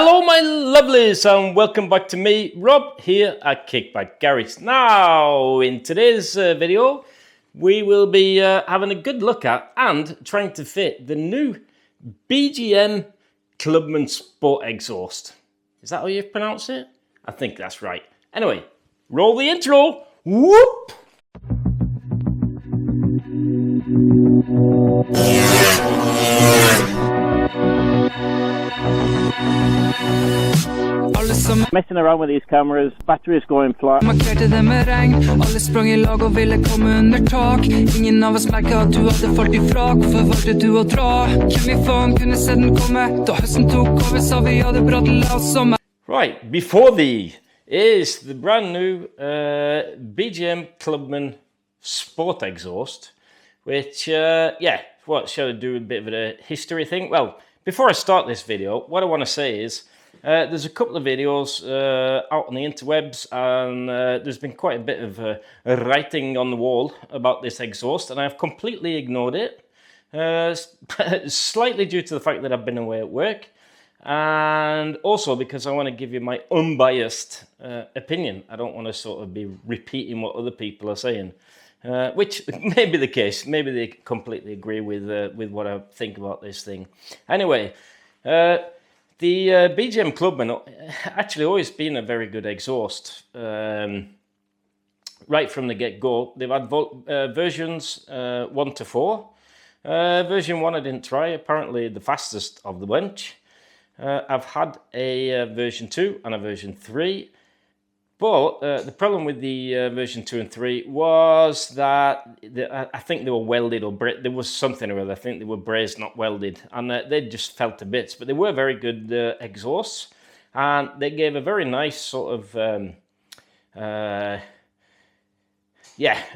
Hello my lovelies and welcome back to me, Rob, here at Kickback Garage. Now, in today's video, we will be having a good look at and trying to fit the new BGM Clubman Sport exhaust. Is that how you pronounce it? I think that's right. Anyway, roll the intro. Whoop! Messing around with these cameras, batteries going flat. Markerte det med regn. Alle sprang I lag og ville komme under tak. Ingen av oss merket at du hadde falt I frak. Hvorfor valgte du å dra? Hvem I faen kunne se den komme? Da høsten tok over, sa vi hadde bra til la oss sommer. Right, before thee is the brand new BGM Clubman Sport exhaust, which, shall I do a bit of a history thing? Well, before I start this video, what I want to say is, there's a couple of videos out on the interwebs, and there's been quite a bit of writing on the wall about this exhaust, and I've completely ignored it, slightly due to the fact that I've been away at work, and also because I want to give you my unbiased opinion. I don't want to sort of be repeating what other people are saying, which may be the case. Maybe they completely agree with what I think about this thing. Anyway, the BGM Clubman actually always been a very good exhaust. Right from the get-go, they've had versions 1 to 4. Version 1 I didn't try, apparently the fastest of the bunch. I've had a version 2 and a version 3. But the problem with the version 2 and 3 was that I think they were welded or there was something or other. I think they were brazed, not welded, and they just fell to bits. But they were very good exhausts, and they gave a very nice sort of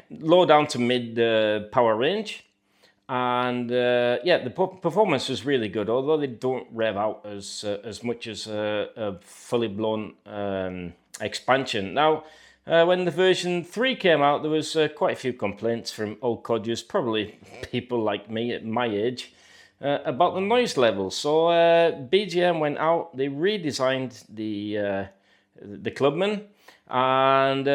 low down to mid power range. And the performance was really good, although they don't rev out as much as a fully blown expansion. Now, when the version 3 came out, there was quite a few complaints from old codgers, probably people like me at my age, about the noise levels. So BGM went out, they redesigned the Clubman, and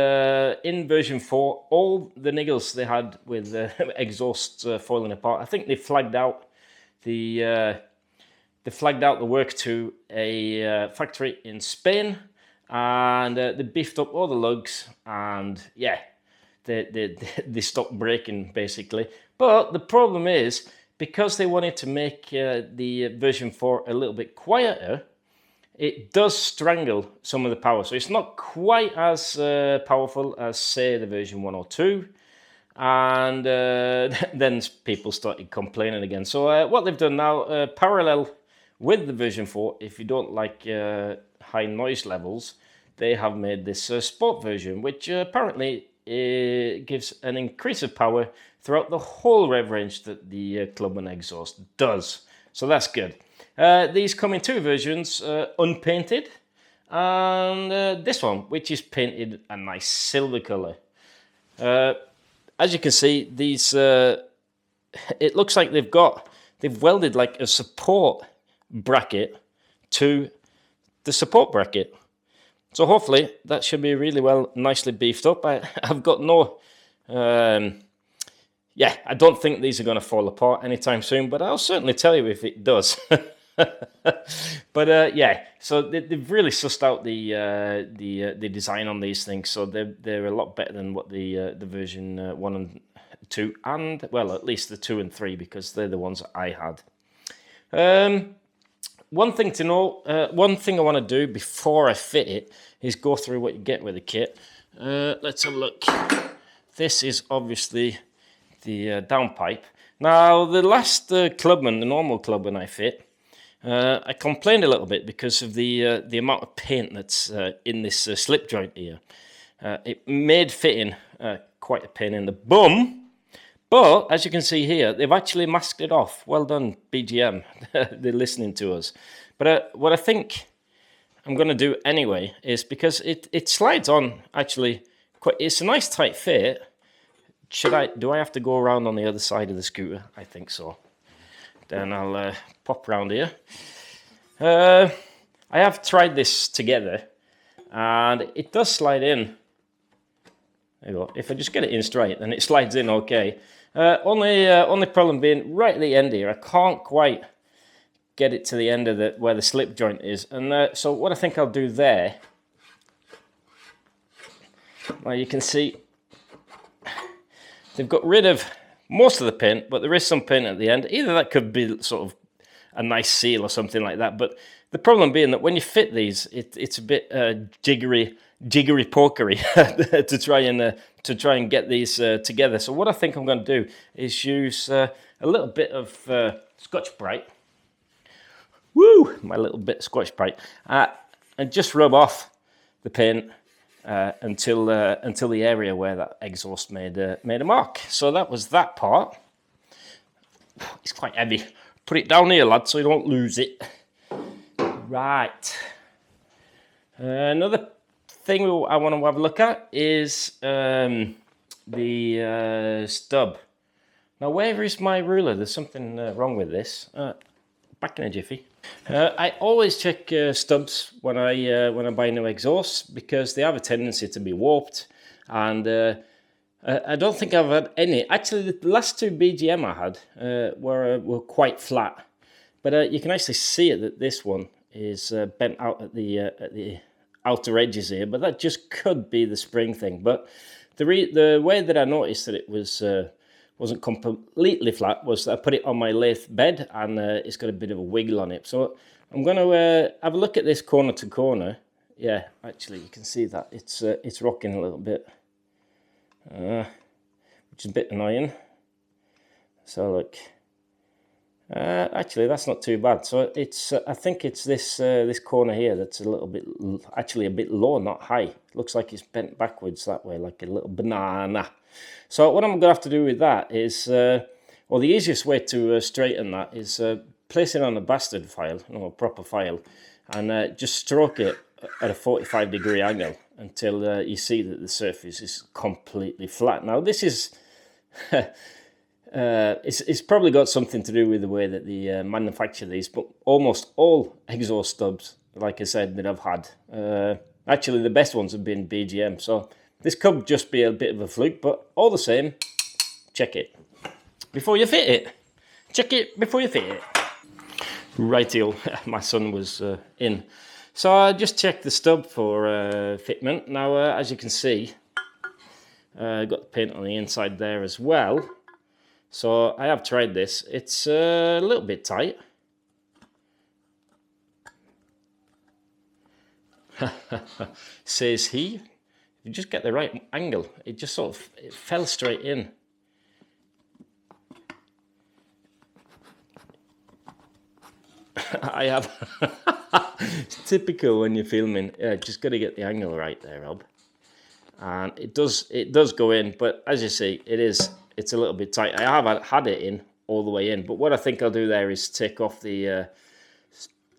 in version 4, all the niggles they had with exhausts falling apart, I think they flagged out the work to a factory in Spain. And they beefed up all the lugs, and yeah, they stopped breaking basically. But the problem is, because they wanted to make the version 4 a little bit quieter, it does strangle some of the power. So it's not quite as powerful as, say, the version 1 or 2. And then people started complaining again. So what they've done now, parallel with the version 4, if you don't like high noise levels, they have made this sport version, which apparently gives an increase of power throughout the whole rev range that the Clubman exhaust does. So that's good. These come in 2 versions, unpainted, and this one, which is painted a nice silver color. As you can see, these it looks like they've welded like a support bracket to the support bracket. So hopefully that should be really nicely beefed up. I've got no, I don't think these are going to fall apart anytime soon, but I'll certainly tell you if it does. But so they've really sussed out the design on these things, so they're a lot better than what the version 1 and 2, and well, at least the 2 and 3, because they're the ones that I had. One thing to know, one thing I want to do before I fit it is go through what you get with the kit. Let's have a look. This is obviously the downpipe. Now, the last Clubman, the normal Clubman I fit, I complained a little bit because of the amount of paint that's in this slip joint here. It made fitting quite a pain in the bum. But, as you can see here, they've actually masked it off. Well done, BGM. They're listening to us. But what I think I'm going to do anyway is, because it slides on, actually, it's a nice tight fit. Do I have to go around on the other side of the scooter? I think so. Then I'll pop around here. I have tried this together, and it does slide in. There you go. If I just get it in straight, then it slides in okay. Only problem being right at the end here, I can't quite get it to the end of where the slip joint is. And so what I think I'll do there, well, you can see they've got rid of most of the paint, but there is some paint at the end. Either that could be sort of a nice seal or something like that. But the problem being that when you fit these, it's a bit jiggery pokery to try and get these together. So what I think I'm going to do is use a little bit of Scotch-Brite. Woo! My little bit of Scotch-Brite, and just rub off the paint until the area where that exhaust made a mark. So that was that part. It's quite heavy. Put it down here, lad, so you don't lose it. Right. Another thing I want to have a look at is the stub. Now, where is my ruler? There's something wrong with this. Back in a jiffy. I always check stubs when I buy new exhausts, because they have a tendency to be warped, and I don't think I've had any. Actually, the last two BGM I had were quite flat, but you can actually see it that this one is bent out at the outer edges here. But that just could be the spring thing. But the way that I noticed that it wasn't completely flat was that I put it on my lathe bed, and it's got a bit of a wiggle on it. So I'm going to have a look at this corner to corner. Yeah, actually, you can see that it's rocking a little bit. Which is a bit annoying. So look, actually that's not too bad. So it's I think it's this corner here that's a little bit, actually a bit low, not high. Looks like it's bent backwards that way, like a little banana. So what I'm gonna have to do with that is, well, the easiest way to straighten that is place it on a bastard file, a proper file, and just stroke it at a 45-degree angle until you see that the surface is completely flat. Now this is, it's probably got something to do with the way that they manufacture these, but almost all exhaust stubs, like I said, that I've had, actually the best ones have been BGM, so this could just be a bit of a fluke, but all the same, check it before you fit it. Check it before you fit it. Rightio, my son was in. So I just checked the stub for fitment. Now, as you can see, got the paint on the inside there as well. So I have tried this. It's a little bit tight. Says he. If you just get the right angle, it just sort of fell straight in. I have. It's typical when you're filming. Just got to get the angle right there, Rob. And it does go in, but as you see, it's a little bit tight. I have had it in all the way in, but what I think I'll do there is take off the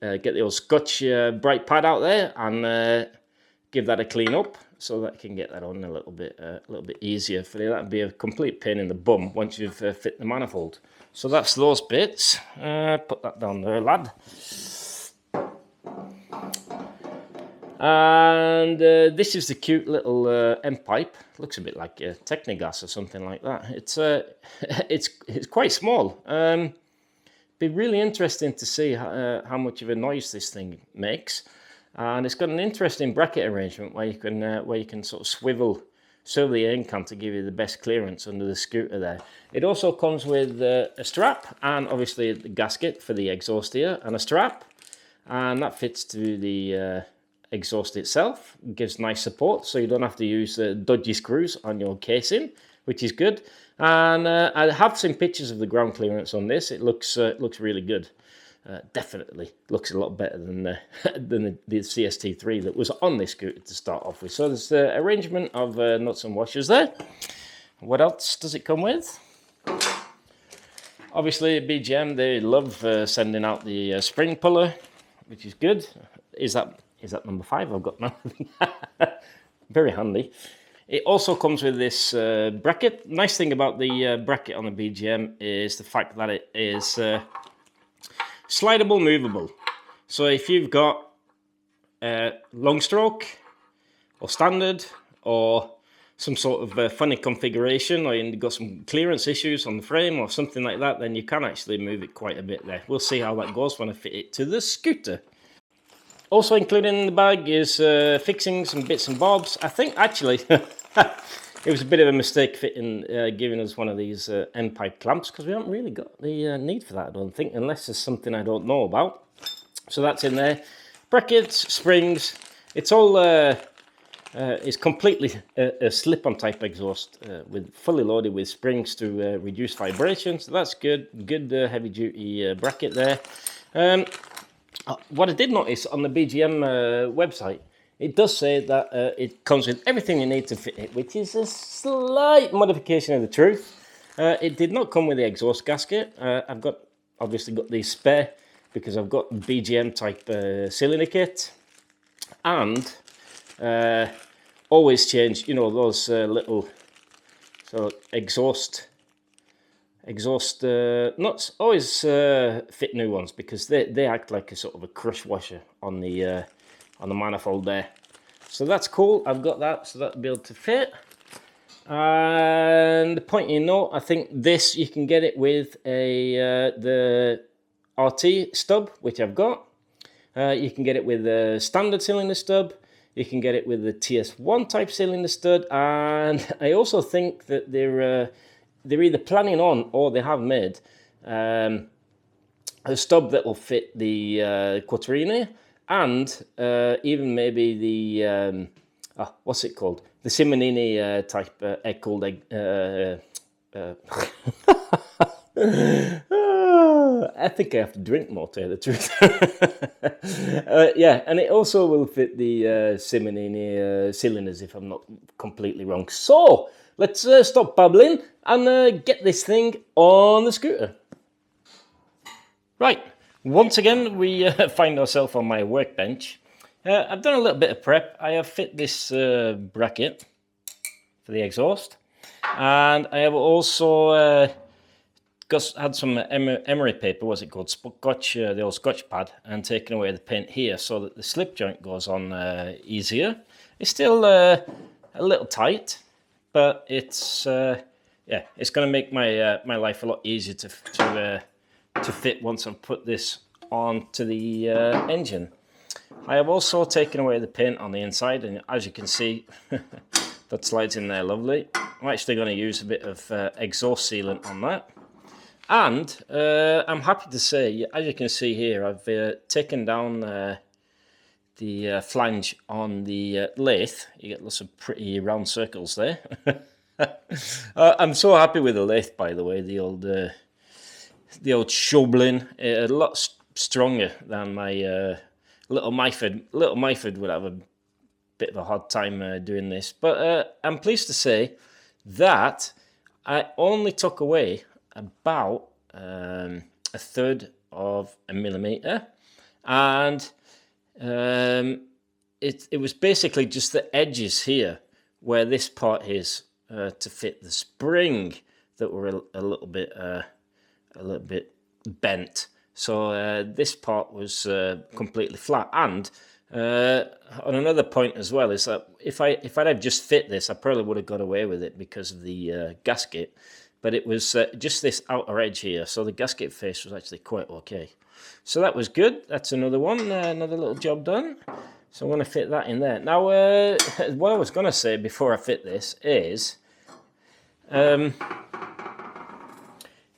get the old Scotch-Brite pad out there and give that a clean up, so that I can get that on a little bit easier for you. That'd be a complete pain in the bum once you've fit the manifold. So that's those bits. Put that down there, lad. And this is the cute little end pipe. Looks a bit like a Technigas or something like that. It's quite small. Be really interesting to see how much of a noise this thing makes. And it's got an interesting bracket arrangement where you can sort of swivel the air can to give you the best clearance under the scooter there. It also comes with a strap, and obviously the gasket for the exhaust here, and a strap, and that fits to the exhaust itself. It gives nice support, so you don't have to use dodgy screws on your casing, which is good. And I have seen pictures of the ground clearance on this. It looks really good. Definitely looks a lot better than the CST3 that was on this scooter to start off with. So there's the arrangement of nuts and washers there. What else does it come with? Obviously, BGM, they love sending out the spring puller, which is good. Is that number 5? I've got nothing. Very handy. It also comes with this bracket. Nice thing about the bracket on the BGM is the fact that it is slidable, movable. So if you've got long stroke or standard or some sort of funny configuration, or you've got some clearance issues on the frame or something like that, then you can actually move it quite a bit there. We'll see how that goes when I fit it to the scooter. Also included in the bag is fixing some bits and bobs. I think actually it was a bit of a mistake fitting, giving us one of these end pipe clamps, because we haven't really got the need for that, I don't think, unless there's something I don't know about. So that's in there. Brackets, springs, it's all it's completely a slip-on type exhaust, with fully loaded with springs to reduce vibration. So that's good. Good heavy-duty bracket there. What I did notice on the BGM website, it does say that it comes with everything you need to fit it, which is a slight modification of the truth. It did not come with the exhaust gasket. I've obviously got the spare because I've got BGM type cylinder kit, and always change, you know, those little exhaust nuts. Always fit new ones, because they act like a sort of a crush washer on the manifold there. So that's cool. I've got that, so that'll be able to fit. And the point you know, I think this you can get it with the RT stub, which I've got. You can get it with a standard cylinder stub. You can get it with the TS1 type cylinder stud, and I also think that they're either planning on, or they have made a stub that will fit the Quattrini, and even maybe the what's it called? The Simonini type egg-cooled egg. I think I have to drink more, to tell you the truth. Yeah, and it also will fit the Simonini cylinders, if I'm not completely wrong. So let's stop babbling and get this thing on the scooter. Right, once again we find ourselves on my workbench. I've done a little bit of prep. I have fit this bracket for the exhaust, and I have also had some emery paper, what's it called, Scotch, the old Scotch pad, and taken away the paint here so that the slip joint goes on easier. It's still a little tight, but it's yeah, it's going to make my my life a lot easier to fit once I've put this onto the engine. I have also taken away the paint on the inside, and as you can see, that slides in there lovely. I'm actually going to use a bit of exhaust sealant on that. And I'm happy to say, as you can see here, I've taken down the flange on the lathe. You get lots of pretty round circles there. I'm so happy with the lathe, by the way. The old Schoblin, a lot stronger than my little Myford. Little Myford would have a bit of a hard time doing this. But I'm pleased to say that I only took away about 1/3 of a millimeter, and it was basically just the edges here where this part is to fit the spring that were a little bit bent. So this part was completely flat. And on another point as well is that if I'd have just fit this, I probably would have got away with it because of the gasket. But it was just this outer edge here, so the gasket face was actually quite okay. So that was good. That's another one, another little job done. So I'm going to fit that in there. Now, what I was going to say before I fit this is,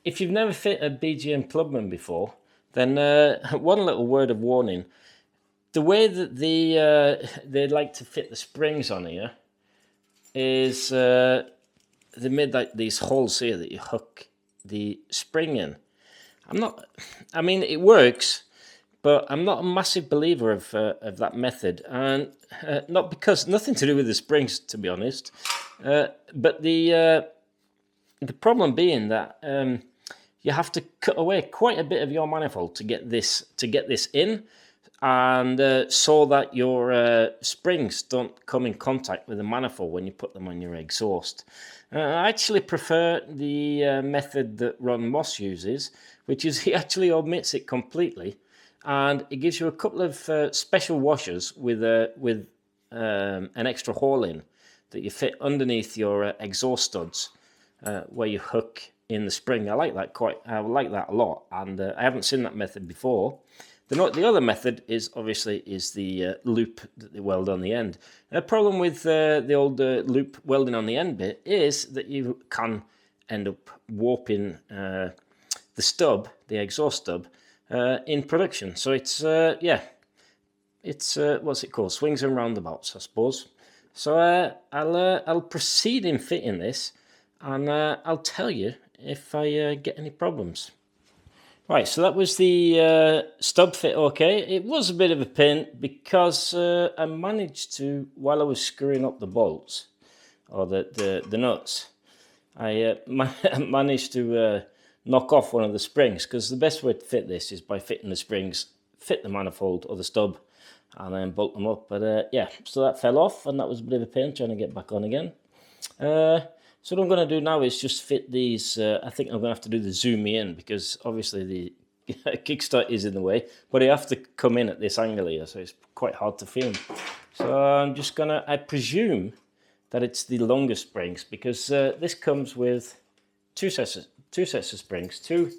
if you've never fit a BGM Clubman before, then one little word of warning. The way that they like to fit the springs on here is they made like these holes here that you hook the spring in. I mean, it works, but I'm not a massive believer of that method, and nothing to do with the springs, to be honest. But the problem being that you have to cut away quite a bit of your manifold to get this in, and so that your springs don't come in contact with the manifold when you put them on your exhaust. I actually prefer the method that Ron Moss uses, which is he actually omits it completely and it gives you a couple of special washers with an extra hole in that you fit underneath your exhaust studs where you hook in the spring. I like that a lot, and I haven't seen that method before. The other method is obviously the loop that they weld on the end. The problem with the old loop welding on the end bit is that you can end up warping the stub, the exhaust stub, in production. So it's what's it called? Swings and roundabouts, I suppose. So I'll proceed in fitting this, and I'll tell you if I get any problems. Right, so that was the stub fit okay. It was a bit of a pain because I managed to, while I was screwing up the bolts, or the nuts, I managed to knock off one of the springs, because the best way to fit this is by fitting the springs, fit the manifold or the stub, and then bolt them up. But yeah, so that fell off, and that was a bit of a pain trying to get back on again. So what I'm going to do now is just fit these. I think I'm going to have to do the zoom in, because obviously the kickstart is in the way, but I have to come in at this angle here, so it's quite hard to film. So I'm just going to, I presume that it's the longer springs, because this comes with two sets of springs, two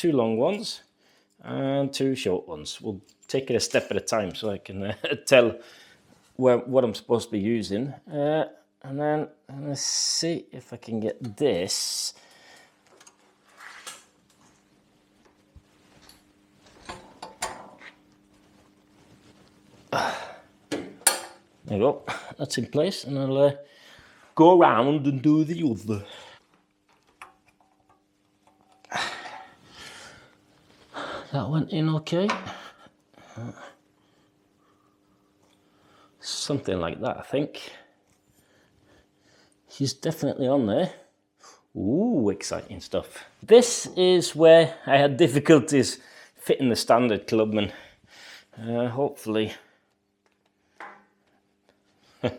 long ones and two short ones. We'll take it a step at a time so I can tell what I'm supposed to be using. And then let's see if I can get this. There you go. That's in place, and I'll go around and do the other. That went in okay. Something like that, I think. He's definitely on there. Ooh, exciting stuff. This is where I had difficulties fitting the standard clubman. Hopefully I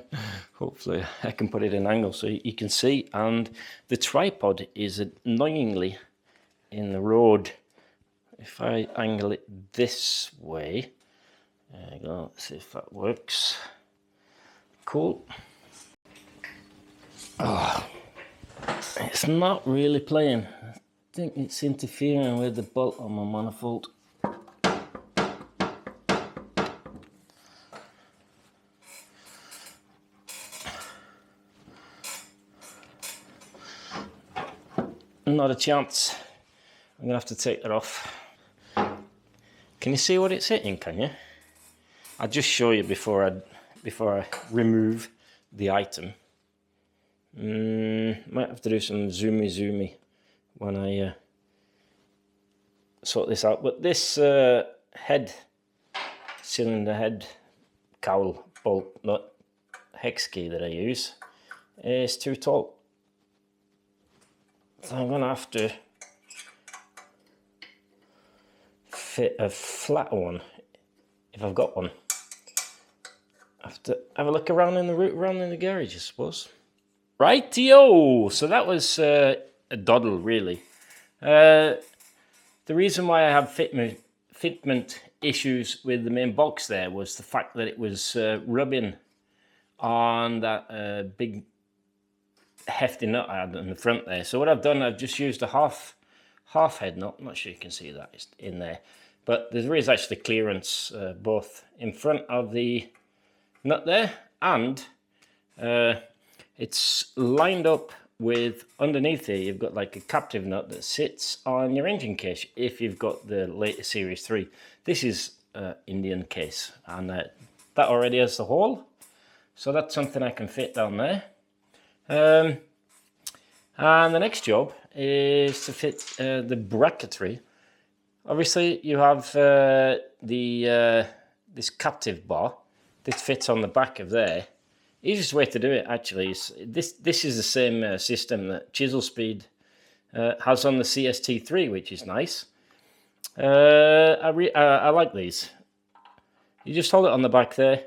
can put it in angle so you can see. And the tripod is annoyingly in the road. If I angle it this way, there you go, let's see if that works. Cool. Oh, it's not really playing. I think it's interfering with the bolt on my manifold. Not a chance. I'm gonna have to take that off. Can you see what it's hitting, can you? I'll just show you before I remove the item. Might have to do some zoomy when I sort this out. But this cylinder head cowl bolt nut hex key that I use is too tall. So I'm gonna have to fit a flatter one if I've got one. I have to have a look around in the garage, I suppose. Rightio! So that was a doddle, really. The reason why I have fitment issues with the main box there was the fact that it was rubbing on that big hefty nut I had in the front there. So what I've done, I've just used a half head nut. I'm not sure you can see that, it's in there. But there is actually clearance both in front of the nut there, and it's lined up with underneath here. You've got like a captive nut that sits on your engine case if you've got the latest Series 3. This is Indian case, and that already has the hole, so that's something I can fit down there. And the next job is to fit the bracketry. Obviously you have this captive bar that fits on the back of there. Easiest way to do it actually is this is the same system that Chisel Speed has on the CST3, which is nice. I like these. You just hold it on the back there.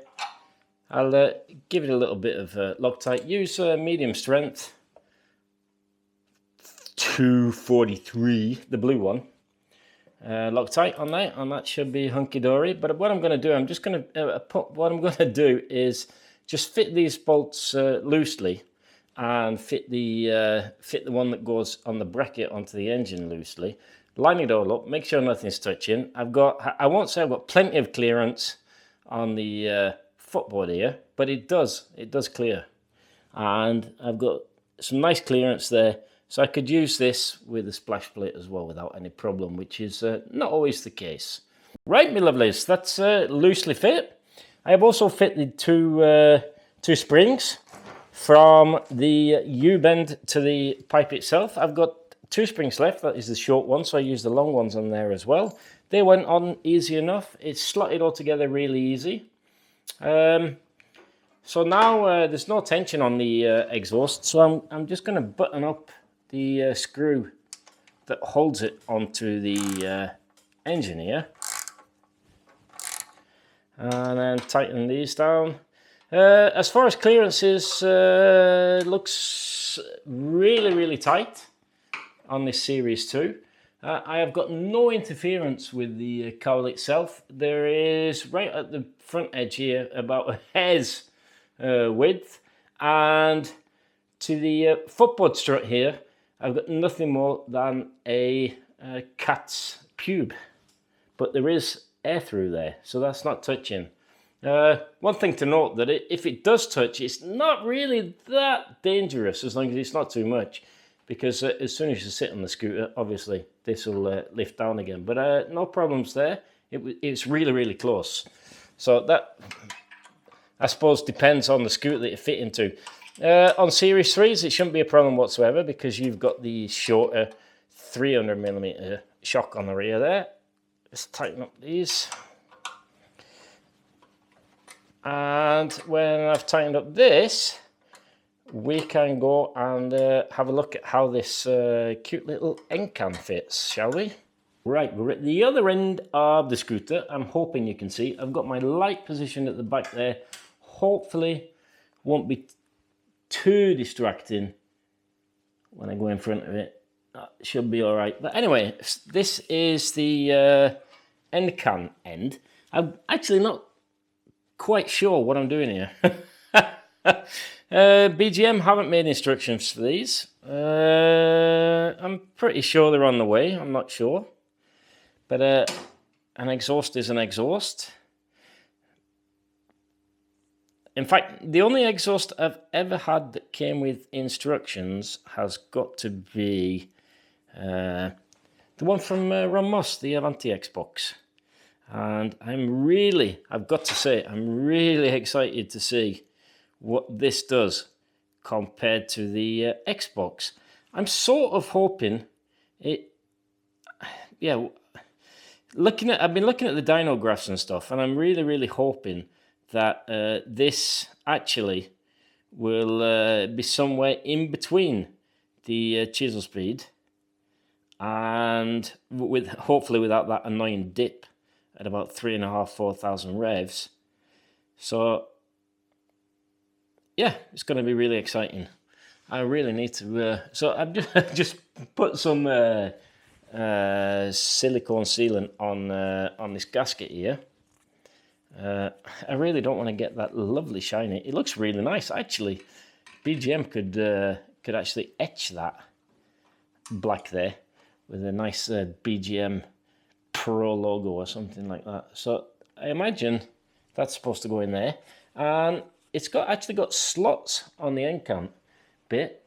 I'll give it a little bit of Loctite. Use medium strength 243, the blue one. Loctite on that, and that should be hunky-dory. But what I'm going to do, I'm just going to do is just fit these bolts loosely, and fit the one that goes on the bracket onto the engine loosely. Line it all up, make sure nothing's touching. I won't say I've got plenty of clearance on the footboard here, but it does clear, and I've got some nice clearance there. So I could use this with a splash plate as well without any problem, which is not always the case. Right, my lovelies, that's loosely fit. I have also fitted two springs from the U-bend to the pipe itself. I've got 2 springs left. That is the short one, so I used the long ones on there as well. They went on easy enough. It's slotted all together really easy. So now there's no tension on the exhaust, so I'm just going to button up the screw that holds it onto the engine here, and then tighten these down. As far as clearances, looks really tight on this Series 2. I have got no interference with the cowl itself. There is, right at the front edge here, about a hair's width, and to the footboard strut here, I've got nothing more than a cat's pube, but there is air through there, so that's not touching. One thing to note, that if it does touch, it's not really that dangerous as long as it's not too much, because as soon as you sit on the scooter, obviously this will lift down again, but no problems there. It's really close. So that, I suppose, depends on the scooter that you fit into. On Series 3s, it shouldn't be a problem whatsoever, because you've got the shorter 300mm shock on the rear there. Let's tighten up these. And when I've tightened up this, we can go and have a look at how this cute little end can fits, shall we? Right, we're at the other end of the scooter. I'm hoping you can see. I've got my light positioned at the back there. Hopefully won't be too distracting when I go in front of it. That should be all right. But anyway, this is the end can end. I'm actually not quite sure what I'm doing here. BGM haven't made instructions for these. I'm pretty sure they're on the way. I'm not sure. But an exhaust is an exhaust. In fact, the only exhaust I've ever had that came with instructions has got to be the one from Ron Moss, the Avanti Xbox. And I've got to say, I'm really excited to see what this does compared to the Xbox. I'm sort of hoping it, yeah, I've been looking at the dyno graphs and stuff, and I'm really hoping that this actually will be somewhere in between the chisel speed and hopefully without that annoying dip at about 3,500-4,000 revs. So yeah, it's going to be really exciting. I really need to. So I've just put some silicone sealant on this gasket here. I really don't want to get that lovely shiny. It looks really nice actually. BGM could actually etch that black there with a nice BGM PRO logo or something like that. So I imagine that's supposed to go in there, and it's actually got slots on the end can bit.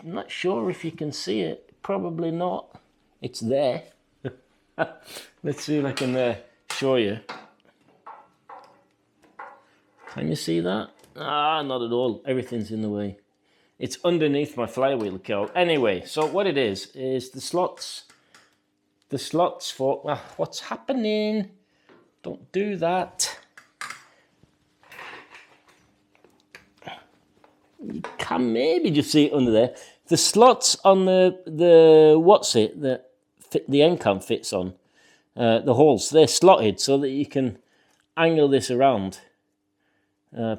I'm not sure if you can see it. Probably not. It's there. Let's see if I can show you. Can you see that? Ah, not at all. Everything's in the way. It's underneath my flywheel cowl. Anyway, so what it is the slots. The slots for, well, what's happening? Don't do that. You can maybe just see it under there. The slots on that the end can fits on, the holes, they're slotted so that you can angle this around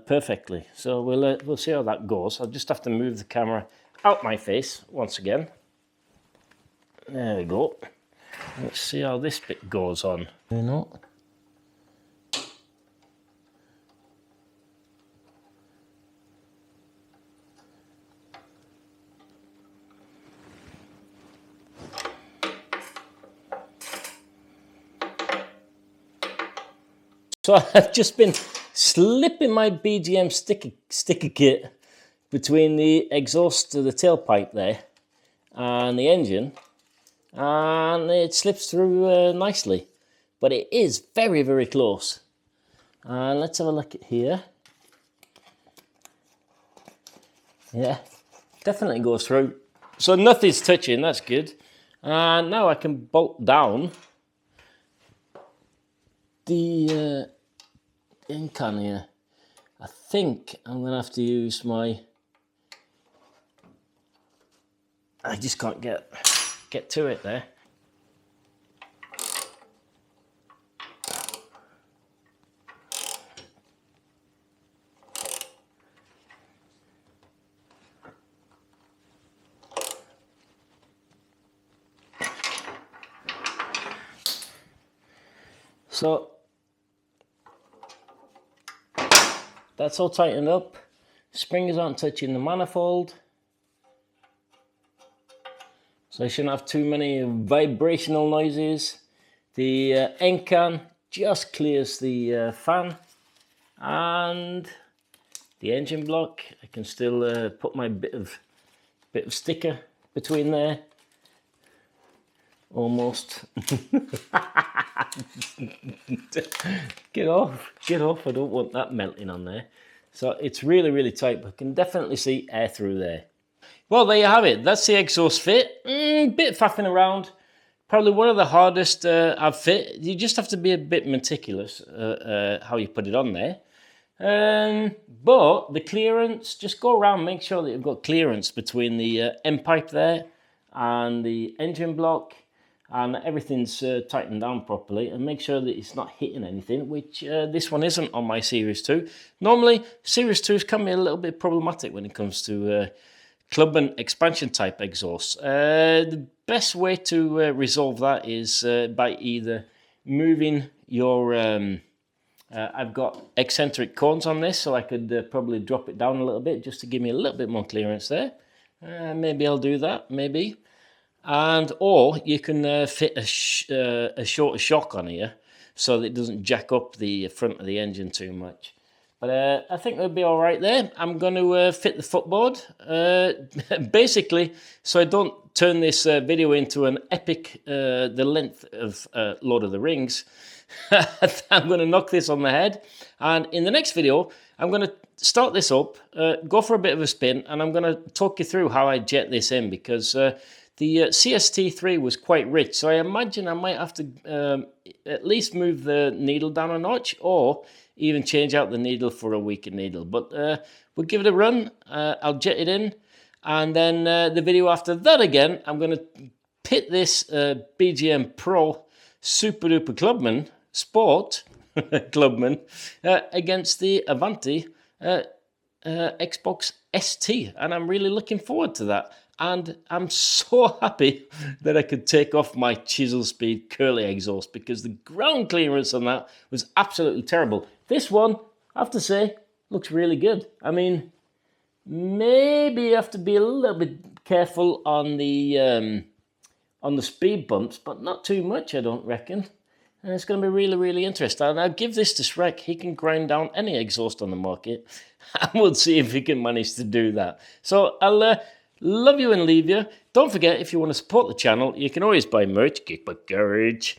perfectly. So we'll see how that goes. I'll just have to move the camera out my face once again. There we go. Let's see how this bit goes on. You know. So I've just been slipping my BGM sticker kit between the exhaust to the tailpipe there and the engine, and it slips through nicely, but it is very, very close. And let's have a look at here. Yeah, definitely goes through. So nothing's touching, that's good. And now I can bolt down the ink on here. I think I'm gonna have to use my, I just can't get to it there. So that's all tightened up. Springs aren't touching the manifold, so I shouldn't have too many vibrational noises. The ink can just clears the fan, and the engine block, I can still put my bit of sticker between there. Almost. Get off, I don't want that melting on there. So it's really, really tight, but I can definitely see air through there. Well, there you have it. That's the exhaust fit. Bit faffing around. Probably one of the hardest I've fit. You just have to be a bit meticulous how you put it on there. But the clearance, just go around, make sure that you've got clearance between the end pipe there and the engine block, and everything's tightened down properly, and make sure that it's not hitting anything, which this one isn't on my Series 2. Normally, Series 2s can be a little bit problematic when it comes to clubman expansion type exhausts. The best way to resolve that is by either moving your... I've got eccentric cones on this, so I could probably drop it down a little bit just to give me a little bit more clearance there. Maybe I'll do that, maybe. And or you can fit a shorter shock on here so that it doesn't jack up the front of the engine too much. But I think we'll be all right there. I'm going to fit the footboard. Basically, so I don't turn this video into an epic, the length of Lord of the Rings, I'm going to knock this on the head. And in the next video, I'm going to start this up, go for a bit of a spin, and I'm going to talk you through how I jet this in, because the CST3 was quite rich, so I imagine I might have to at least move the needle down a notch, or even change out the needle for a weaker needle. But we'll give it a run. I'll jet it in, and then the video after that again, I'm going to pit this BGM PRO Super Duper Clubman Sport Clubman against the Avanti Xbox ST, and I'm really looking forward to that. And I'm so happy that I could take off my chisel speed curly exhaust, because the ground clearance on that was absolutely terrible. This one, I have to say, looks really good. I mean, maybe you have to be a little bit careful on the speed bumps, but not too much, I don't reckon. And it's going to be really, really interesting. And I'll give this to Shrek. He can grind down any exhaust on the market, and we'll see if he can manage to do that. So I'll... love you and leave you. Don't forget, if you want to support the channel, you can always buy merch, kickbackgarage,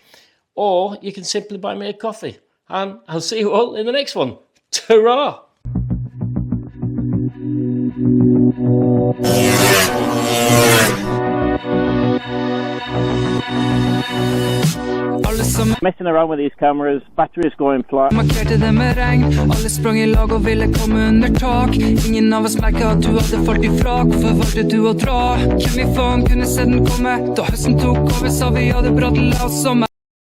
or you can simply buy me a coffee. And I'll see you all in the next one. Ta-ra! Messing around with these cameras, batteries going flat. Markerte det med regn. Alle sprang I lag og ville komme under tak. Ingen av oss merket at du hadde falt I frak. Hvorfor valgte du å dra? Hvem I faen kunne se den komme? Da høsten tok over, sa vi hadde bra til oss sommer.